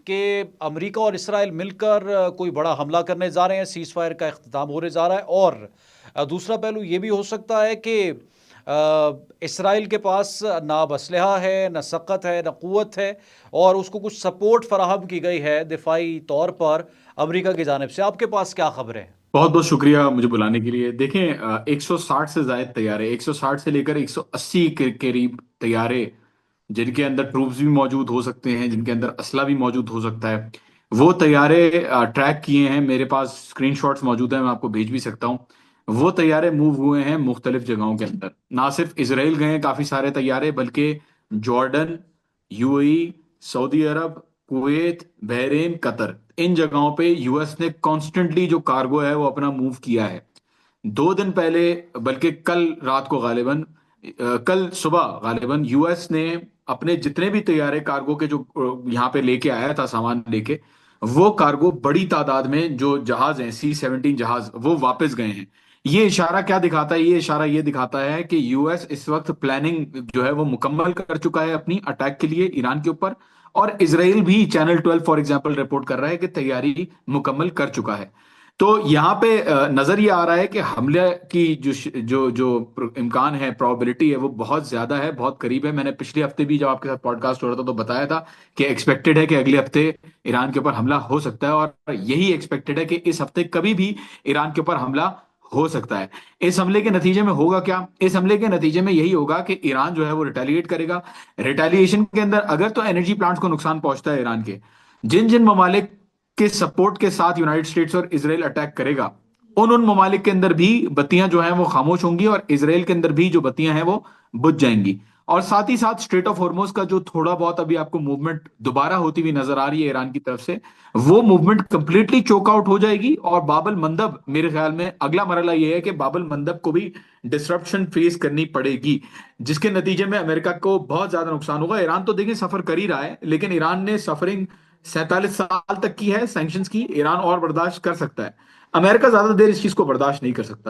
कि अमेरिका और इसराइल मिलकर कोई बड़ा हमला करने जा रहे हैं, सीज़ फायर का इख्तिताम होने जा रहा है। और दूसरा पहलू ये भी हो सकता है कि इसराइल के पास ना अब असलहा है, ना सकत है, ना क़ुव्वत है, और उसको कुछ सपोर्ट फराहम की गई है दिफाई तौर पर अमेरिका की जानिब से। आपके पास क्या खबरें हैं? बहुत बहुत शुक्रिया मुझे बुलाने के लिए। देखें, 160 से ज्यादा तैयारे, 160 से लेकर 180 के करीब तैयारे, जिनके अंदर ट्रूप्स भी मौजूद हो सकते हैं, जिनके अंदर असला भी मौजूद हो सकता है, वो तैयारे ट्रैक किए हैं। मेरे पास स्क्रीनशॉट्स मौजूद हैं, मैं आपको भेज भी सकता हूँ। वो तैयारे मूव हुए हैं मुख्तलिफ जगहों के अंदर। ना सिर्फ इसराइल गए हैं काफी सारे तैयारे, बल्कि जॉर्डन, यूएई, सऊदी अरब, कुवैत, बहरीन, कतर, इन जगहों पे यूएस ने कॉन्स्टेंटली जो कार्गो है वो अपना मूव किया है। 2 दिन पहले, बल्कि कल रात को गालिबन, कल सुबह गालिबन यूएस ने अपने जितने भी तैयारे कार्गो के जो यहाँ पे लेके आया था सामान लेके, वो कार्गो बड़ी तादाद में जो जहाज हैं, C-17 जहाज, वो वापस गए हैं। ये इशारा क्या दिखाता है? ये इशारा ये दिखाता है कि यूएस इस वक्त प्लानिंग जो है वो मुकम्मल कर चुका है अपनी अटैक के लिए ईरान के ऊपर। और इसराइल भी चैनल 12 फॉर एग्जांपल रिपोर्ट कर रहा है कि तैयारी मुकम्मल कर चुका है। तो यहाँ पे नजर ये आ रहा है कि हमले की जो जो जो इम्कान है, प्रोबेबिलिटी है, वो बहुत ज्यादा है, बहुत करीब है। मैंने पिछले हफ्ते भी जब आपके साथ पॉडकास्ट हो रहा था तो बताया था कि एक्सपेक्टेड है कि अगले हफ्ते ईरान के ऊपर हमला हो सकता है, और यही एक्सपेक्टेड है कि इस हफ्ते कभी भी ईरान के ऊपर हमला हो सकता है। इस हमले के नतीजे में होगा क्या? इस हमले के नतीजे में यही होगा कि ईरान जो है वो रिटेलिएट करेगा। रिटेलिएशन के अंदर अगर तो एनर्जी प्लांट्स को नुकसान पहुंचता है ईरान के, जिन जिन ममालिक के सपोर्ट के साथ यूनाइटेड स्टेट्स और इसराइल अटैक करेगा, उन उन ममालिक के अंदर भी बत्तियां जो हैं वो खामोश होंगी, और इसराइल के अंदर भी जो बत्तियां हैं वो बुझ जाएंगी। और साथ ही साथ स्ट्रेट ऑफ हॉर्मोज का जो थोड़ा बहुत अभी आपको मूवमेंट दोबारा होती हुई नजर आ रही है ईरान की तरफ से, वो मूवमेंट कंप्लीटली चोक आउट हो जाएगी। और बाबल मंदब, मेरे ख्याल में अगला मरला ये है कि बाबल मंदब को भी डिसरप्शन फेस करनी पड़ेगी, जिसके नतीजे में अमेरिका को बहुत ज्यादा नुकसान होगा। ईरान तो देखिए सफर कर ही रहा है, लेकिन ईरान ने सफरिंग 47 साल तक की है सैंक्शंस की। ईरान और बर्दाश्त कर सकता है, अमेरिका ज्यादा देर इस चीज को बर्दाश्त नहीं कर सकता।